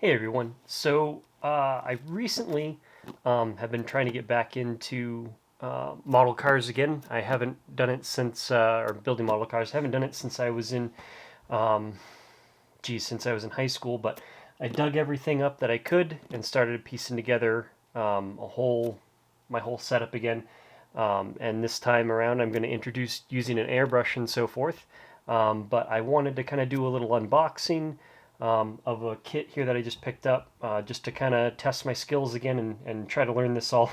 Hey everyone. I recently have been trying to get back into model cars again. I haven't done it since, or building model cars. I haven't done it since I was in, um, since I was in high school. But I dug everything up that I could and started piecing together my whole setup again. And this time around, I'm going to introduce using an airbrush and so forth. But I wanted to kind of do a little unboxing of a kit here that I just picked up, just to kind of test my skills again and try to learn this all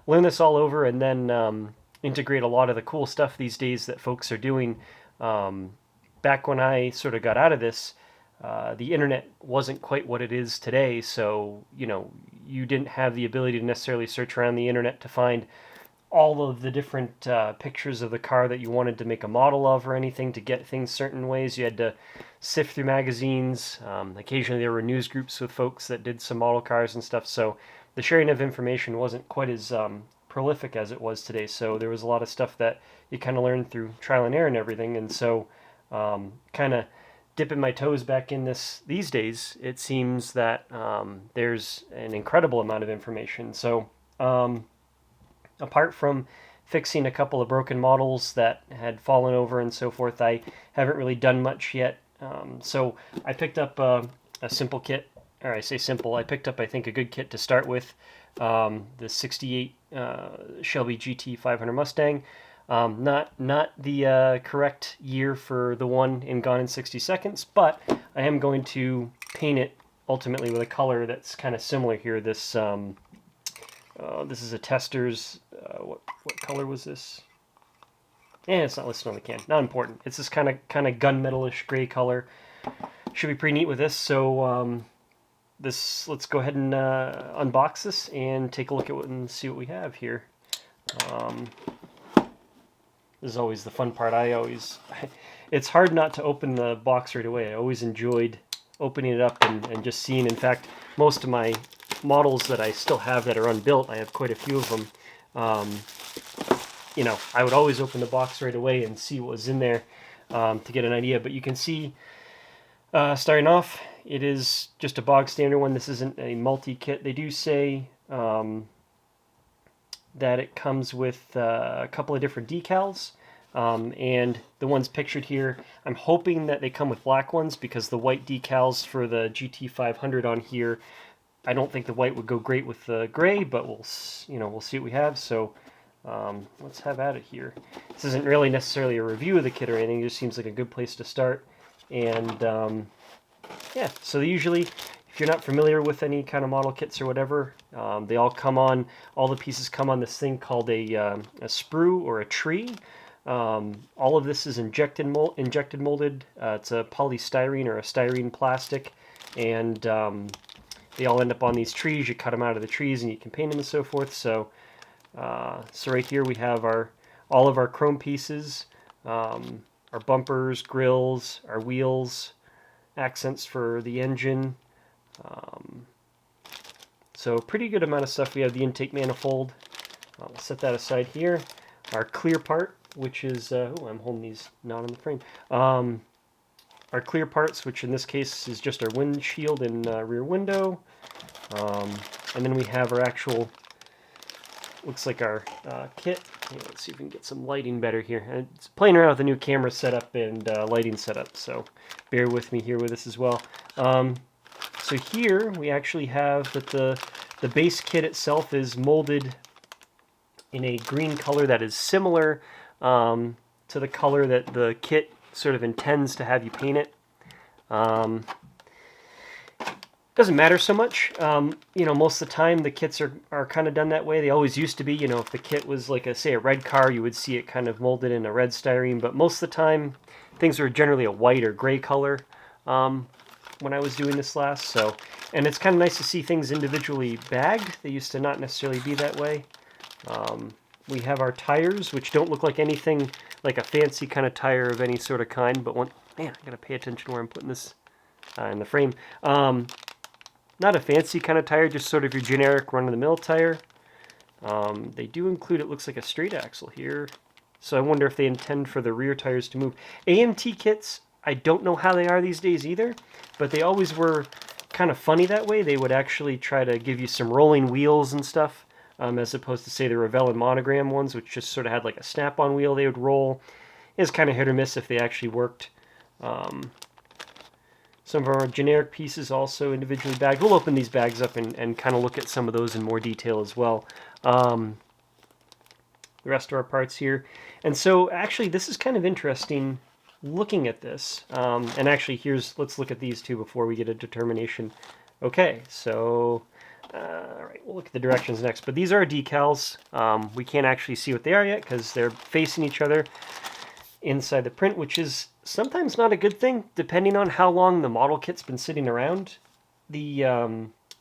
learn this all over, and then integrate a lot of the cool stuff these days that folks are doing. Back when I sort of got out of this, the internet wasn't quite what it is today, so you didn't have the ability to necessarily search around the internet to find all of the different pictures of the car that you wanted to make a model of or anything to get things certain ways. You had to sift through magazines. Occasionally there were news groups with folks that did some model cars and stuff, so the sharing of information wasn't quite as prolific as it was today. So there was a lot of stuff that you kind of learned through trial and error and everything, and so kind of dipping my toes back in this these days, it seems that there's an incredible amount of information. So apart from fixing a couple of broken models that had fallen over and so forth, I haven't really done much yet. So I picked up a simple kit, or I say simple, I picked up, I think, a good kit to start with, the 68 Shelby GT-500 Mustang. Not the correct year for the one in Gone in 60 Seconds, but I am going to paint it ultimately with a color that's kind of similar here. This is a Tester's, what color was this? It's not listed on the can. Not important. It's this kind of gunmetal-ish gray color. Should be pretty neat with this. So let's go ahead and unbox this and take a look at it and see what we have here. This is always the fun part. It's hard not to open the box right away. I always enjoyed opening it up and just seeing. In fact, most of my models that I still have that are unbuilt, I have quite a few of them. I would always open the box right away and see what was in there to get an idea. But you can see, starting off, it is just a bog standard one. This isn't a multi-kit. They do say that it comes with a couple of different decals. And the ones pictured here, I'm hoping that they come with black ones, because the white decals for the GT500 on here, I don't think the white would go great with the gray, but we'll see what we have. So let's have at it here. This isn't really necessarily a review of the kit or anything. It just seems like a good place to start. And yeah, so usually, if you're not familiar with any kind of model kits or whatever, they all the pieces come on this thing called a sprue or a tree. All of this is injected molded. It's a polystyrene or a styrene plastic, and they all end up on these trees. You cut them out of the trees and you can paint them and so forth. So right here we have all of our chrome pieces, our bumpers, grills, our wheels, accents for the engine. So pretty good amount of stuff. We have the intake manifold. I'll set that aside here. Our clear part, which is, I'm holding these not on the frame. Our clear parts, which in this case is just our windshield and rear window. And then we have our actual, looks like our kit. Let's see if we can get some lighting better here. And it's playing around with the new camera setup and lighting setup, so bear with me here with this as well. So here we actually have that the base kit itself is molded in a green color that is similar to the color that the kit sort of intends to have you paint it. Doesn't matter so much. Most of the time the kits are kind of done that way. They always used to be. If the kit was like say a red car, you would see it kind of molded in a red styrene, but most of the time things were generally a white or gray color when I was doing this last. And it's kind of nice to see things individually bagged. They used to not necessarily be that way. We have our tires, which don't look like anything like a fancy kind of tire of any sort of kind, but I gotta pay attention where I'm putting this in the frame. Not a fancy kind of tire, just sort of your generic run-of-the-mill tire. They do include, it looks like a straight axle here, so I wonder if they intend for the rear tires to move. AMT kits, I don't know how they are these days either, but they always were kind of funny that way. They would actually try to give you some rolling wheels and stuff, as opposed to, say, the Revell and Monogram ones, which just sort of had like a snap-on wheel they would roll. It's kind of hit or miss if they actually worked. Some of our generic pieces also individually bagged. We'll open these bags up and kind of look at some of those in more detail as well. The rest of our parts here. And so actually this is kind of interesting looking at this. And actually let's look at these two before we get a determination. Okay, so all right, we'll look at the directions next. But these are decals. We can't actually see what they are yet because they're facing each other inside the print, which is sometimes not a good thing, depending on how long the model kit's been sitting around. The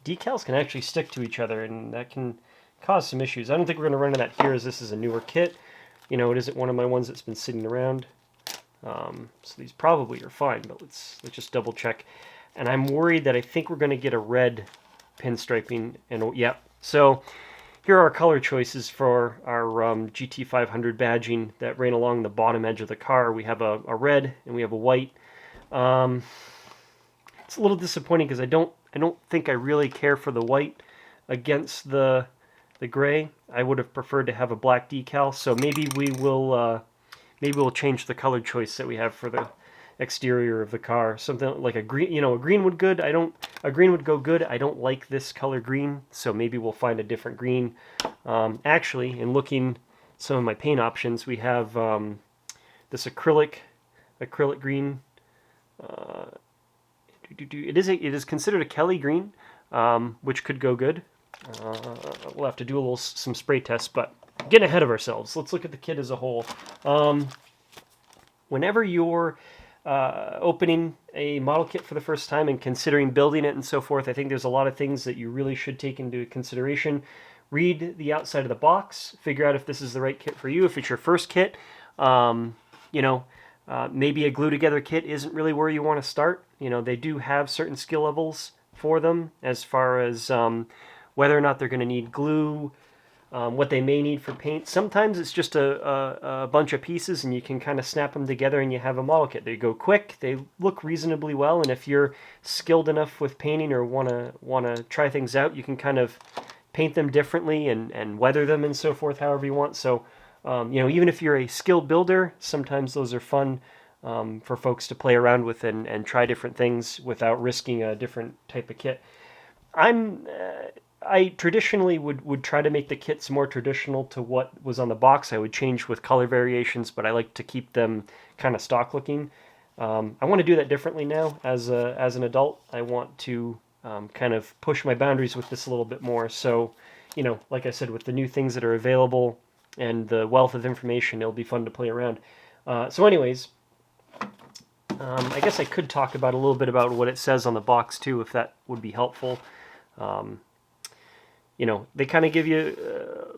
decals can actually stick to each other, and that can cause some issues. I don't think we're going to run into that here, as this is a newer kit. You know, it isn't one of my ones that's been sitting around. So these probably are fine, but let's just double check. And I'm worried that I think we're going to get a red pinstriping, and yeah. So here are our color choices for our GT-500 badging that ran along the bottom edge of the car. We have a red and we have a white. It's a little disappointing because I don't think I really care for the white against the gray. I would have preferred to have a black decal. So maybe we'll change the color choice that we have for the exterior of the car. Something like a green, you know, a green would a green would go good. I don't like this color green, so maybe we'll find a different green. Actually, in looking some of my paint options, we have this acrylic green. It is considered a Kelly green, which could go good. We'll have to do some spray tests, but getting ahead of ourselves. Let's look at the kit as a whole. Whenever you're opening a model kit for the first time and considering building it and so forth, I think there's a lot of things that you really should take into consideration. Read the outside of the box, figure out if this is the right kit for you. If it's your first kit, you know, maybe a glue together kit isn't really where you want to start. You know, they do have certain skill levels for them as far as whether or not they're going to need glue, what they may need for paint. Sometimes it's just a bunch of pieces and you can kind of snap them together and you have a model kit. They go quick, they look reasonably well, and if you're skilled enough with painting or want to try things out, you can kind of paint them differently and weather them and so forth however you want. So you know, even if you're a skilled builder, sometimes those are fun for folks to play around with and try different things without risking a different type of kit. I traditionally would try to make the kits more traditional to what was on the box. I would change with color variations, but I like to keep them kind of stock looking. I want to do that differently now as an adult. I want to kind of push my boundaries with this a little bit more. So, you know, like I said, with the new things that are available and the wealth of information, it'll be fun to play around. So anyways, I guess I could talk about a little bit about what it says on the box too, if that would be helpful. You know, they kind of give you,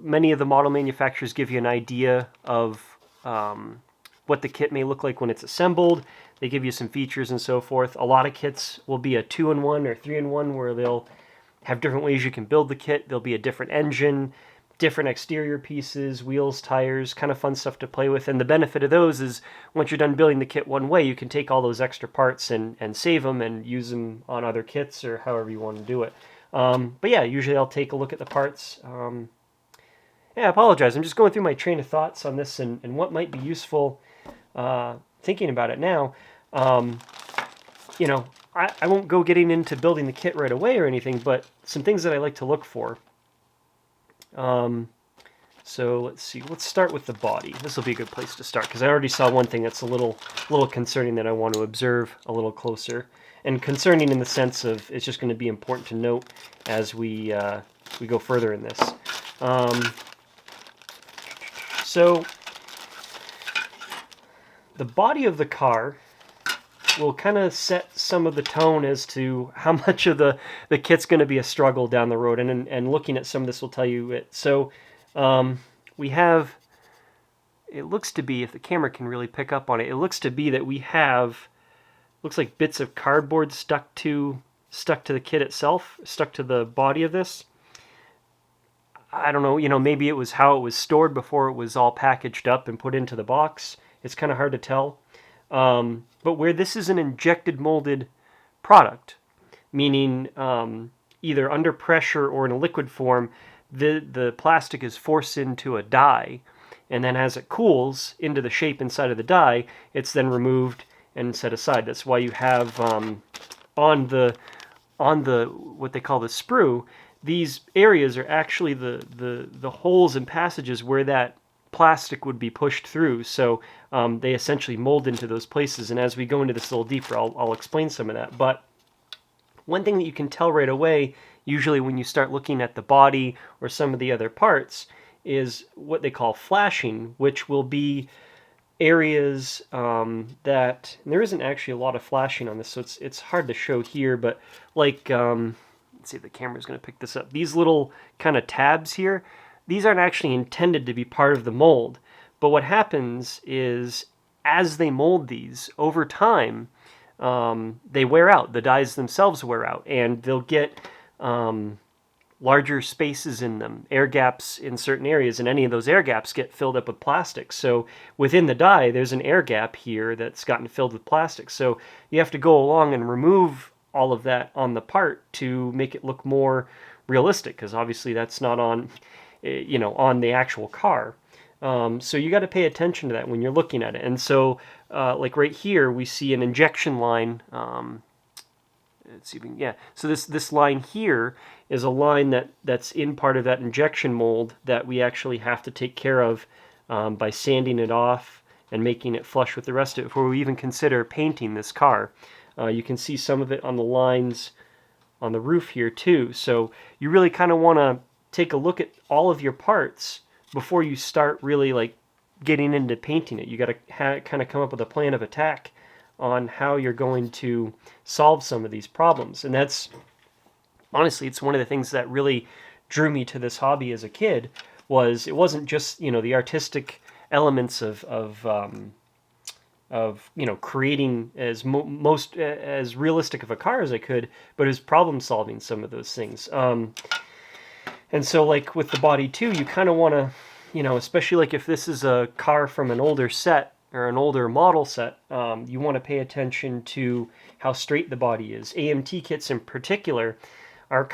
many of the model manufacturers give you an idea of what the kit may look like when it's assembled. They give you some features and so forth. A lot of kits will be a 2-in-1 or 3-in-1 where they'll have different ways you can build the kit. There'll be a different engine, different exterior pieces, wheels, tires, kind of fun stuff to play with. And the benefit of those is once you're done building the kit one way, you can take all those extra parts and save them and use them on other kits or however you want to do it. But yeah, usually I'll take a look at the parts. Yeah, I apologize. I'm just going through my train of thoughts on this and what might be useful thinking about it now. You know, I won't go getting into building the kit right away or anything, but some things that I like to look for. So let's see. Let's start with the body. This will be a good place to start because I already saw one thing that's a little concerning that I want to observe a little closer. And concerning in the sense of it's just going to be important to note as we go further in this. So the body of the car will kind of set some of the tone as to how much of the kit's going to be a struggle down the road. And looking at some of this will tell you it. So we have, it looks to be, if the camera can really pick up on it, it looks to be that we have, looks like bits of cardboard stuck to the kit itself, stuck to the body of this. I don't know, you know, maybe it was how it was stored before it was all packaged up and put into the box. It's kind of hard to tell. But where this is an injected molded product, meaning either under pressure or in a liquid form, the plastic is forced into a die, and then as it cools into the shape inside of the die, it's then removed and set aside. That's why you have on the what they call the sprue, these areas are actually the holes and passages where that plastic would be pushed through. So they essentially mold into those places. And as we go into this a little deeper, I'll explain some of that. But one thing that you can tell right away, usually when you start looking at the body or some of the other parts, is what they call flashing, which will be areas that there isn't actually a lot of flashing on this, so it's hard to show here, but like let's see if the camera's going to pick this up. These little kind of tabs here, these aren't actually intended to be part of the mold, but what happens is as they mold these over time, they wear out. The dies themselves wear out, and they'll get larger spaces in them, air gaps in certain areas, and any of those air gaps get filled up with plastic. So within the die, there's an air gap here that's gotten filled with plastic. So you have to go along and remove all of that on the part to make it look more realistic, because obviously that's not on, on the actual car. So you got to pay attention to that when you're looking at it. And so, like right here, we see an injection line. Let's see if we can, yeah. So this line here is a line that's in part of that injection mold that we actually have to take care of by sanding it off and making it flush with the rest of it before we even consider painting this car. You can see some of it on the lines on the roof here too. So you really kind of want to take a look at all of your parts before you start really like getting into painting it. You got to kind of come up with a plan of attack on how you're going to solve some of these problems. And that's, honestly, it's one of the things that really drew me to this hobby as a kid. Was it wasn't just, the artistic elements of creating as most as realistic of a car as I could, but it was problem solving some of those things. And so like with the body too, you kind of want to, especially like if this is a car from an older set, or an older model set, you want to pay attention to how straight the body is. AMT kits in particular are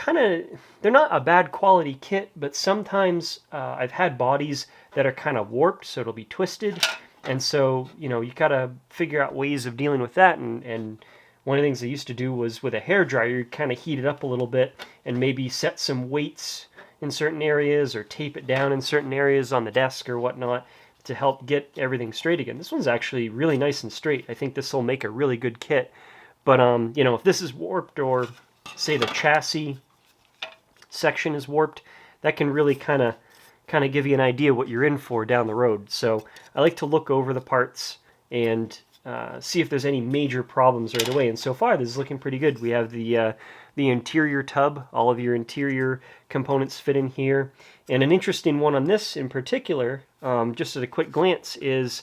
they're not a bad quality kit, but sometimes I've had bodies that are kind of warped, so it'll be twisted. And so, you got to figure out ways of dealing with that. And one of the things I used to do was with a hairdryer, you kind of heat it up a little bit and maybe set some weights in certain areas or tape it down in certain areas on the desk or whatnot, to help get everything straight again. This one's actually really nice and straight. I think this will make a really good kit. But, if this is warped, or say the chassis section is warped, that can really kind of give you an idea what you're in for down the road. So I like to look over the parts and see if there's any major problems right away. And so far, this is looking pretty good. We have the interior tub. All of your interior components fit in here. And an interesting one on this in particular, just at a quick glance, is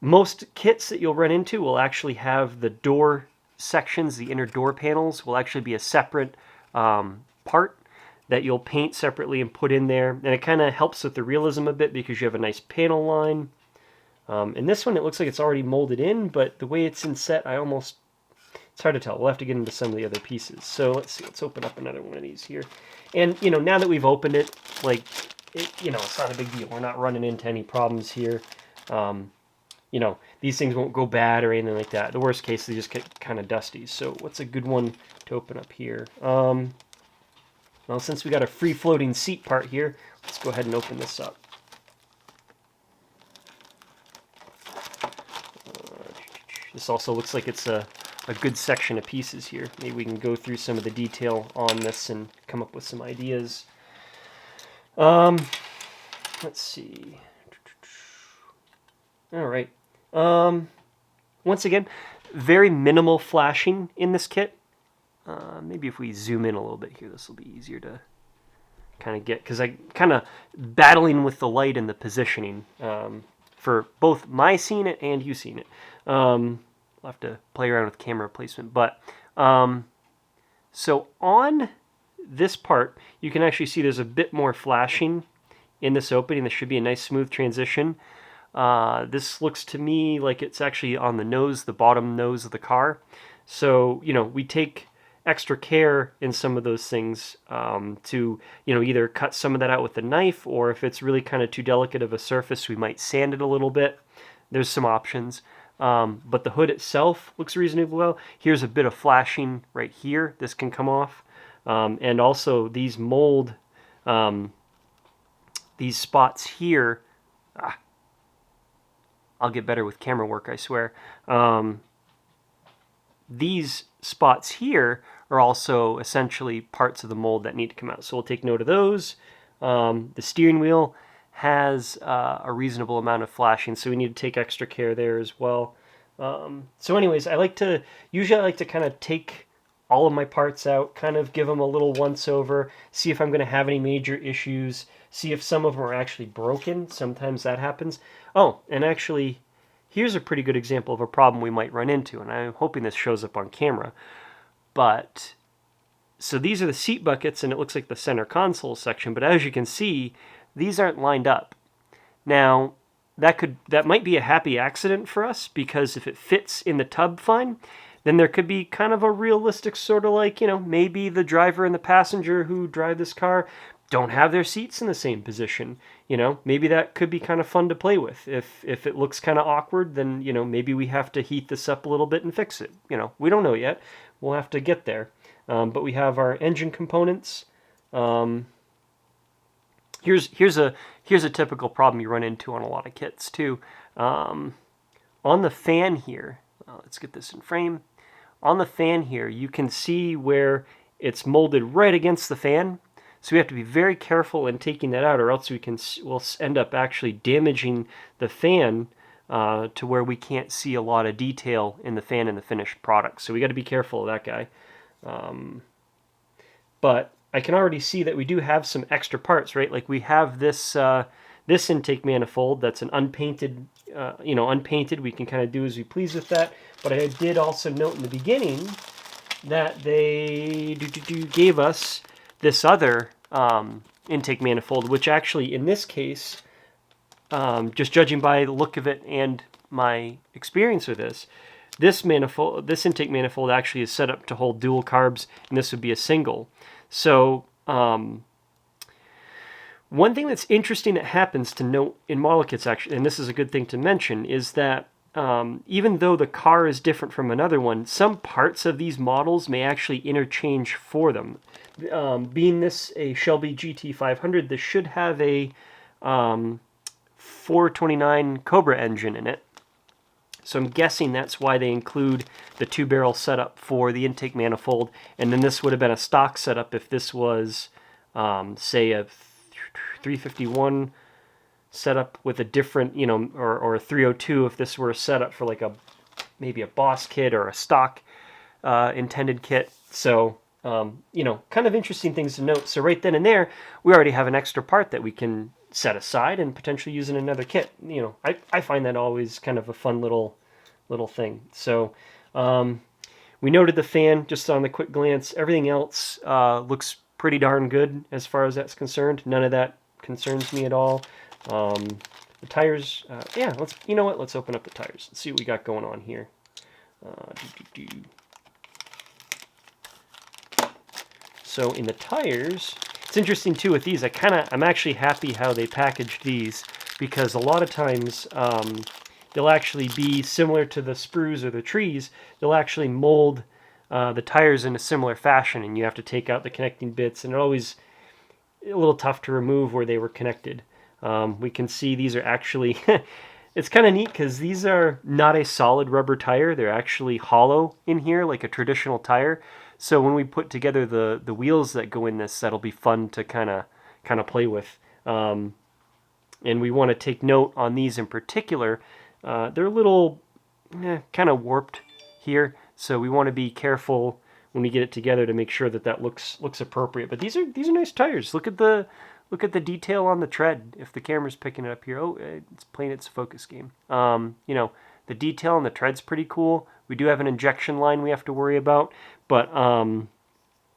most kits that you'll run into will actually have the door sections, the inner door panels, will actually be a separate part that you'll paint separately and put in there. And it kind of helps with the realism a bit because you have a nice panel line. And this one, it looks like it's already molded in, but the way it's in set, it's hard to tell. We'll have to get into some of the other pieces. So let's see, let's open up another one of these here. And, now that we've opened it, it's not a big deal. We're not running into any problems here. These things won't go bad or anything like that. The worst case, they just get kind of dusty. So what's a good one to open up here? Well, since we got a free-floating seat part here, let's go ahead and open this up. This also looks like it's a good section of pieces here. Maybe we can go through some of the detail on this and come up with some ideas. Let's see. All right. Once again, very minimal flashing in this kit. Maybe if we zoom in a little bit here, this will be easier to kind of get, because I kind of battling with the light and the positioning for both my seeing it and you seeing it. I'll have to play around with camera placement, but so on this part, you can actually see there's a bit more flashing in this opening. This should be a nice smooth transition. This looks to me like it's actually on the nose, the bottom nose of the car. So, we take extra care in some of those things to, either cut some of that out with a knife, or if it's really kind of too delicate of a surface, we might sand it a little bit. There's some options. But the hood itself looks reasonably well. Here's a bit of flashing right here. This can come off. And also these mold, these spots here, I'll get better with camera work, I swear. These spots here are also essentially parts of the mold that need to come out. So we'll take note of those. The steering wheel has a reasonable amount of flashing, so we need to take extra care there as well. So anyways, usually I like to kind of take all of my parts out, kind of give them a little once over, see if I'm going to have any major issues, see if some of them are actually broken. Sometimes that happens. Oh, and actually, here's a pretty good example of a problem we might run into, and I'm hoping this shows up on camera. But, so these are the seat buckets, and it looks like the center console section, but as you can see, these aren't lined up. Now, that might be a happy accident for us, because if it fits in the tub fine, then there could be kind of a realistic sort of like, maybe the driver and the passenger who drive this car don't have their seats in the same position. Maybe that could be kind of fun to play with. If it looks kind of awkward, then, maybe we have to heat this up a little bit and fix it. We don't know yet. We'll have to get there. But we have our engine components. Here's a typical problem you run into on a lot of kits too. On the fan here, let's get this in frame. On the fan here, you can see where it's molded right against the fan. So we have to be very careful in taking that out, or else we'll end up actually damaging the fan to where we can't see a lot of detail in the fan and the finished product. So we got to be careful of that guy. But I can already see that we do have some extra parts, right? Like we have this this intake manifold that's an unpainted, unpainted. We can kind of do as we please with that. But I did also note in the beginning that they gave us this other intake manifold, which actually in this case, just judging by the look of it and my experience with this intake manifold actually is set up to hold dual carbs, and this would be a single. So one thing that's interesting that happens to note in model kits, actually, and this is a good thing to mention, is that even though the car is different from another one, some parts of these models may actually interchange for them. Being this a Shelby GT-500, this should have a 429 Cobra engine in it. So I'm guessing that's why they include the two-barrel setup for the intake manifold, and then this would have been a stock setup if this was, say, a 351 setup with a different, or a 302 if this were a setup for like maybe a Boss kit or a stock intended kit. So, kind of interesting things to note. So right then and there, we already have an extra part that we can set aside and potentially use in another kit. I find that always kind of a fun little thing. So we noted the fan just on the quick glance. Everything else looks pretty darn good as far as that's concerned. None of that concerns me at all. The tires, let's open up the tires. Let's see what we got going on here. So in the tires, it's interesting too with these. I'm actually happy how they packaged these, because a lot of times they'll actually be similar to the sprues or the trees. They'll actually mold the tires in a similar fashion, and you have to take out the connecting bits, and they're always a little tough to remove where they were connected. We can see these are actually, it's kind of neat because these are not a solid rubber tire. They're actually hollow in here like a traditional tire. So when we put together the wheels that go in this, that'll be fun to kind of play with. And we want to take note on these in particular. They're a little kind of warped here, so we want to be careful when we get it together to make sure that looks appropriate. But these are nice tires. Look at the detail on the tread. If the camera's picking it up here, it's playing its focus game. The detail on the tread's pretty cool. We do have an injection line we have to worry about, but I'm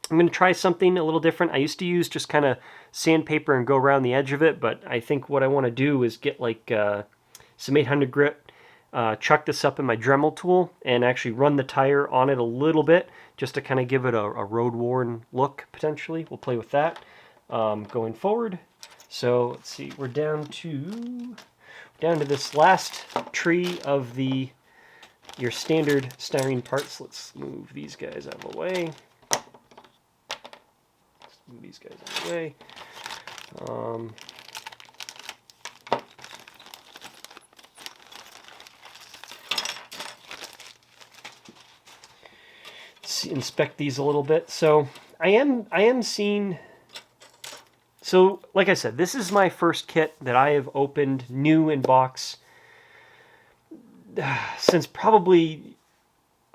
going to try something a little different. I used to use just kind of sandpaper and go around the edge of it, but I think what I want to do is get like some 800 grit chuck this up in my Dremel tool and actually run the tire on it a little bit just to kind of give it a road-worn look, potentially. We'll play with that going forward. So let's see, we're down to this last tree of your standard styrene parts. Let's move these guys out of the way. Let's inspect these a little bit. So I am seeing. So like I said, this is my first kit that I have opened new in box since probably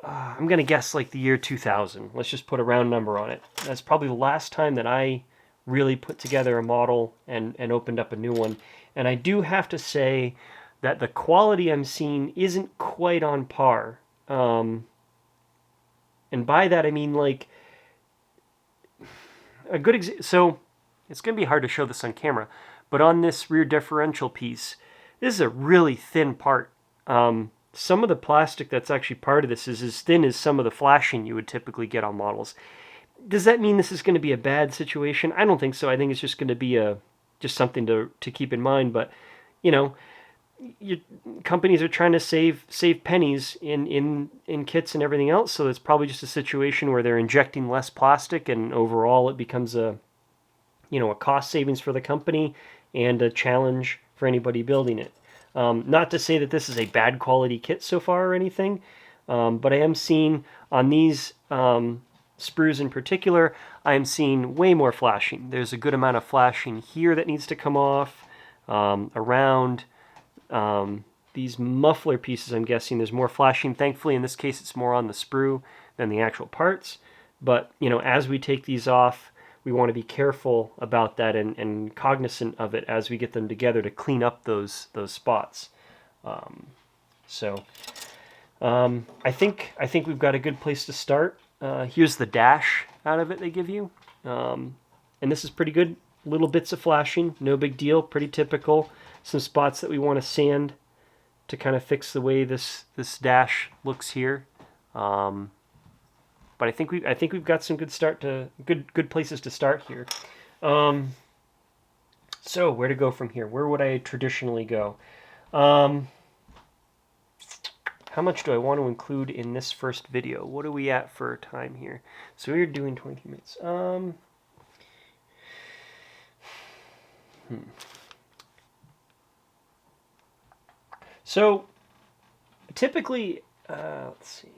I'm gonna guess like the year 2000. Let's just put a round number on it. That's probably the last time that I really put together a model and opened up a new one. And I do have to say that the quality I'm seeing isn't quite on par. And by that I mean like a good so it's going to be hard to show this on camera, but on this rear differential piece, this is a really thin part. Some of the plastic that's actually part of this is as thin as some of the flashing you would typically get on models. Does that mean this is going to be a bad situation? I don't think so. I think it's just going to be just something to keep in mind. But, you know, companies are trying to save pennies in kits and everything else, so it's probably just a situation where they're injecting less plastic, and overall it becomes a cost savings for the company and a challenge for anybody building it. Not to say that this is a bad quality kit so far or anything, but I am seeing on these sprues in particular, I am seeing way more flashing. There's a good amount of flashing here that needs to come off. Around these muffler pieces, I'm guessing there's more flashing. Thankfully, in this case, it's more on the sprue than the actual parts. But, as we take these off, we want to be careful about that and cognizant of it as we get them together to clean up those spots. I think we've got a good place to start. Here's the dash out of it they give you, and this is pretty good. Little bits of flashing, no big deal, pretty typical. Some spots that we want to sand to kind of fix the way this dash looks here. But I think we've got some good places to start here. So where to go from here? Where would I traditionally go? How much do I want to include in this first video? What are we at for time here? So we're doing 23 minutes. So typically, let's see.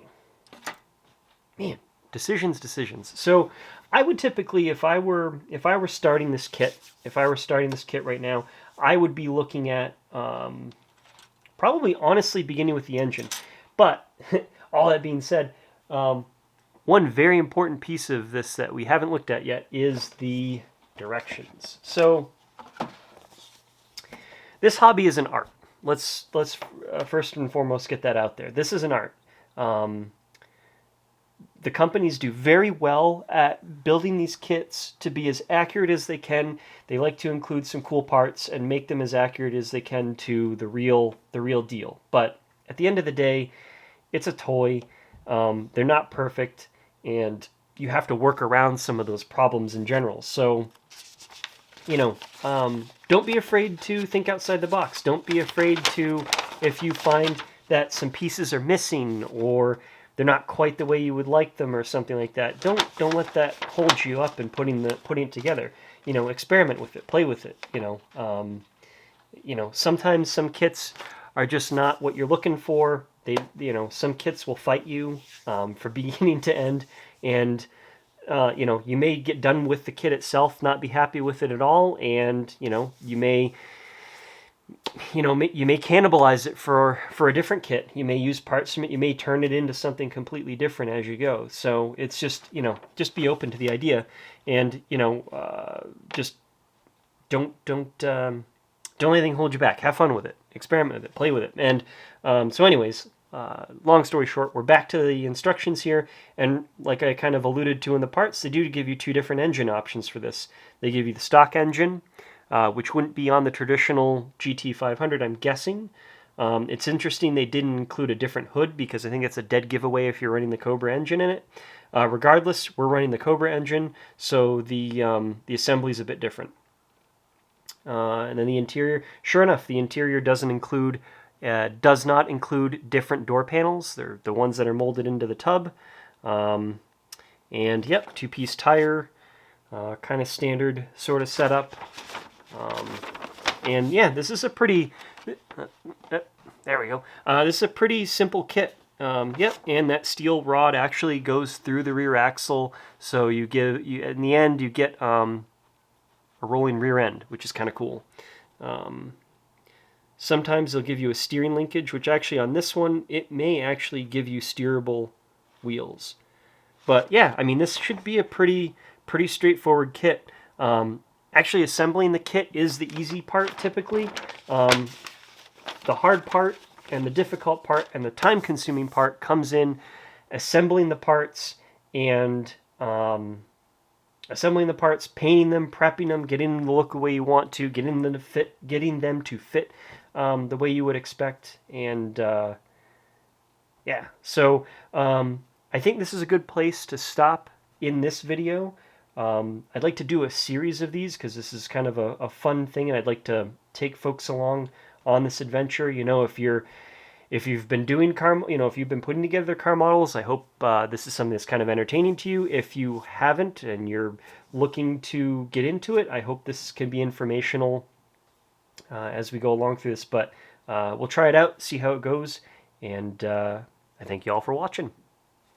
Man, decisions. So I would typically, if I were starting this kit right now, I would be looking at probably honestly beginning with the engine. But all that being said, one very important piece of this that we haven't looked at yet is the directions. So this hobby is an art. Let's first and foremost get that out there. This is an art. The companies do very well at building these kits to be as accurate as they can. They like to include some cool parts and make them as accurate as they can to the real deal. But at the end of the day, it's a toy. They're not perfect, and you have to work around some of those problems in general. So, don't be afraid to think outside the box. Don't be afraid to, if you find that some pieces are missing or they're not quite the way you would like them or something like that. Don't let that hold you up in putting it together. Experiment with it, play with it. Sometimes some kits are just not what you're looking for. Some kits will fight you from beginning to end, and you may get done with the kit itself, not be happy with it at all, and you may cannibalize it for a different kit. You may use parts from it. You may turn it into something completely different as you go. So it's just be open to the idea, and just don't let anything hold you back. Have fun with it. Experiment with it. Play with it. And so anyways, long story short, we're back to the instructions here, and like I kind of alluded to in the parts, they do give you two different engine options for this. They give you the stock engine, which wouldn't be on the traditional GT500, I'm guessing. It's interesting they didn't include a different hood because I think it's a dead giveaway if you're running the Cobra engine in it. Regardless, we're running the Cobra engine, so the assembly is a bit different. And then the interior, sure enough, the interior does not include different door panels. They're the ones that are molded into the tub. And yep, two-piece tire, kind of standard sort of setup. And yeah, this is a pretty, there we go. This is a pretty simple kit. Yep, and that steel rod actually goes through the rear axle, so in the end you get a rolling rear end, which is kind of cool. Sometimes they'll give you a steering linkage, which actually on this one, it may actually give you steerable wheels. But yeah, I mean, this should be a pretty straightforward kit. Actually, assembling the kit is the easy part typically. The hard part and the difficult part and the time-consuming part comes in assembling the parts and painting them, prepping them, getting them to look the way you want to, getting them to fit the way you would expect. And yeah, so I think this is a good place to stop in this video. I'd like to do a series of these because this is kind of a fun thing, and I'd like to take folks along on this adventure. You know, if you've been doing if you've been putting together car models, I hope this is something that's kind of entertaining to you. If you haven't and you're looking to get into it, I hope this can be informational as we go along through this. But we'll try it out, see how it goes, and I thank you all for watching.